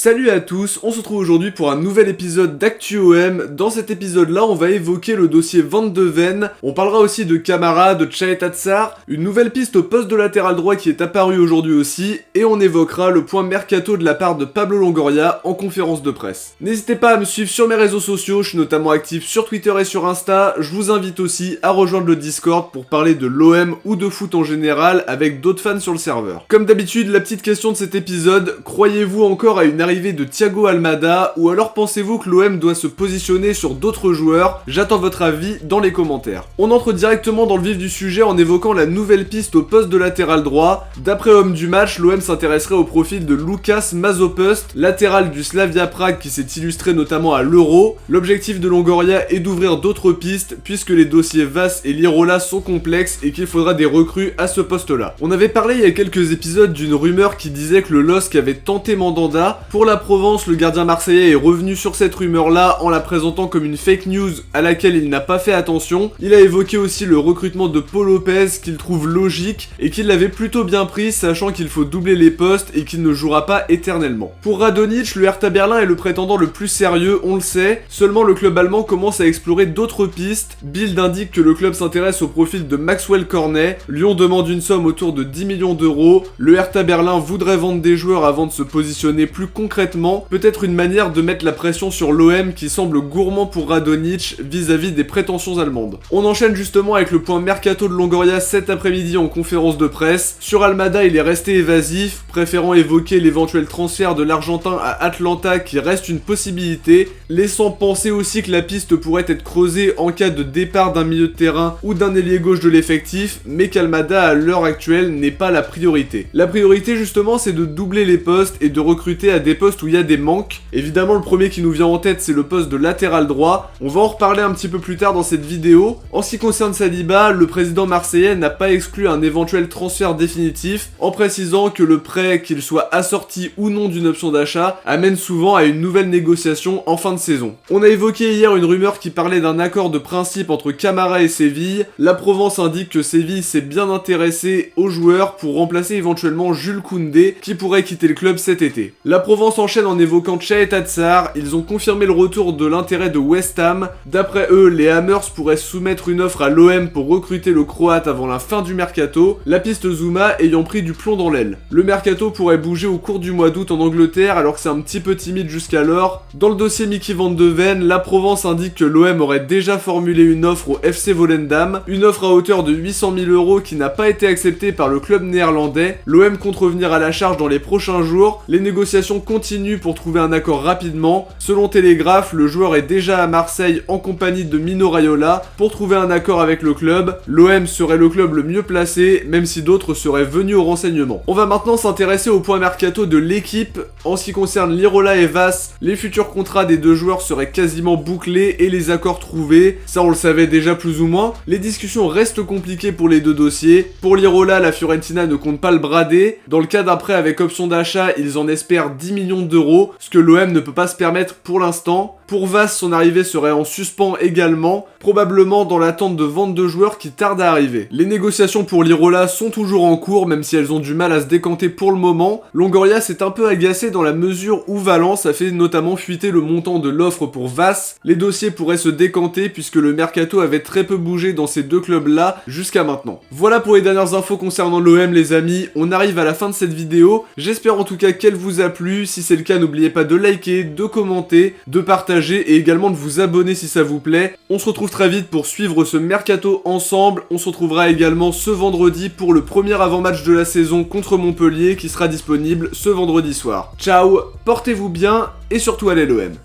Salut à tous, on se retrouve aujourd'hui pour un nouvel épisode d'ActuOM. Dans cet épisode-là, on va évoquer le dossier Van de Ven, on parlera aussi de Camara, de Tchayet Tsar, une nouvelle piste au poste de latéral droit qui est apparue aujourd'hui aussi, et on évoquera le point mercato de la part de Pablo Longoria en conférence de presse. N'hésitez pas à me suivre sur mes réseaux sociaux, je suis notamment actif sur Twitter et sur Insta, je vous invite aussi à rejoindre le Discord pour parler de l'OM ou de foot en général avec d'autres fans sur le serveur. Comme d'habitude, la petite question de cet épisode, croyez-vous encore à une arrivée de Thiago Almada ou alors pensez-vous que l'OM doit se positionner sur d'autres joueurs? J'attends votre avis dans les commentaires. On entre directement dans le vif du sujet en évoquant la nouvelle piste au poste de latéral droit. D'après Homme du match, l'OM s'intéresserait au profil de Lukas Masopust, latéral du Slavia Prague qui s'est illustré notamment à l'Euro. L'objectif de Longoria est d'ouvrir d'autres pistes puisque les dossiers Vass et Lirola sont complexes et qu'il faudra des recrues à ce poste-là. On avait parlé il y a quelques épisodes d'une rumeur qui disait que le LOSC avait tenté Mandanda. Pour la Provence, le gardien marseillais est revenu sur cette rumeur-là en la présentant comme une fake news à laquelle il n'a pas fait attention. Il a évoqué aussi le recrutement de Paul Lopez qu'il trouve logique et qu'il l'avait plutôt bien pris, sachant qu'il faut doubler les postes et qu'il ne jouera pas éternellement. Pour Radonjic, le Hertha Berlin est le prétendant le plus sérieux, on le sait, seulement le club allemand commence à explorer d'autres pistes. Bild indique que le club s'intéresse au profil de Maxwell Cornet, Lyon demande une somme autour de 10 millions d'euros, le Hertha Berlin voudrait vendre des joueurs avant de se positionner plus concrètement, peut-être une manière de mettre la pression sur l'OM qui semble gourmand pour Radonjic vis-à-vis des prétentions allemandes. On enchaîne justement avec le point mercato de Longoria cet après-midi en conférence de presse. Sur Almada, il est resté évasif, préférant évoquer l'éventuel transfert de l'Argentin à Atlanta qui reste une possibilité, laissant penser aussi que la piste pourrait être creusée en cas de départ d'un milieu de terrain ou d'un ailier gauche de l'effectif, mais qu'Almada à l'heure actuelle n'est pas la priorité. La priorité justement c'est de doubler les postes et de recruter à des postes où il y a des manques. Évidemment le premier qui nous vient en tête c'est le poste de latéral droit, on va en reparler un petit peu plus tard dans cette vidéo. En ce qui concerne Saliba, le président marseillais n'a pas exclu un éventuel transfert définitif, en précisant que le prêt, qu'il soit assorti ou non d'une option d'achat, amène souvent à une nouvelle négociation en fin de saison. On a évoqué hier une rumeur qui parlait d'un accord de principe entre Camara et Séville. La Provence indique que Séville s'est bien intéressé aux joueurs pour remplacer éventuellement Jules Koundé qui pourrait quitter le club cet été. La Provence enchaîne en évoquant Tchayet Tsar, ils ont confirmé le retour de l'intérêt de West Ham. D'après eux, les Hammers pourraient soumettre une offre à l'OM pour recruter le Croate avant la fin du mercato, la piste Zouma ayant pris du plomb dans l'aile. Le mercato pourrait bouger au cours du mois d'août en Angleterre alors que c'est un petit peu timide jusqu'alors. Dans le dossier Mickey Van de Ven, la Provence indique que l'OM aurait déjà formulé une offre au FC Volendam, une offre à hauteur de 800 000 € qui n'a pas été acceptée par le club néerlandais. L'OM compte revenir à la charge dans les prochains jours, les négociations continuent pour trouver un accord rapidement. Selon Télégraphe, le joueur est déjà à Marseille en compagnie de Mino Raiola pour trouver un accord avec le club. L'OM serait le club le mieux placé, même si d'autres seraient venus au renseignement. On va maintenant s'intéresser au point mercato de l'équipe. En ce qui concerne Lirola et Vass, les futurs contrats des deux joueurs seraient quasiment bouclés et les accords trouvés. Ça on le savait déjà plus ou moins. Les discussions restent compliquées pour les deux dossiers. Pour Lirola, la Fiorentina ne compte pas le brader. Dans le cas d'un prêt avec option d'achat, ils en espèrent 10 millions d'euros, ce que l'OM ne peut pas se permettre pour l'instant. Pour Vass, son arrivée serait en suspens également, probablement dans l'attente de vente de joueurs qui tardent à arriver. Les négociations pour Lirola sont toujours en cours, même si elles ont du mal à se décanter pour le moment. Longoria s'est un peu agacé dans la mesure où Valence a fait notamment fuiter le montant de l'offre pour Vass. Les dossiers pourraient se décanter puisque le mercato avait très peu bougé dans ces deux clubs-là jusqu'à maintenant. Voilà pour les dernières infos concernant l'OM les amis, on arrive à la fin de cette vidéo. J'espère en tout cas qu'elle vous a plu, si c'est le cas n'oubliez pas de liker, de commenter, de partager et également de vous abonner si ça vous plaît. On se retrouve très vite pour suivre ce mercato ensemble. On se retrouvera également ce vendredi pour le premier avant-match de la saison contre Montpellier qui sera disponible ce vendredi soir. Ciao, portez-vous bien et surtout allez l'OM.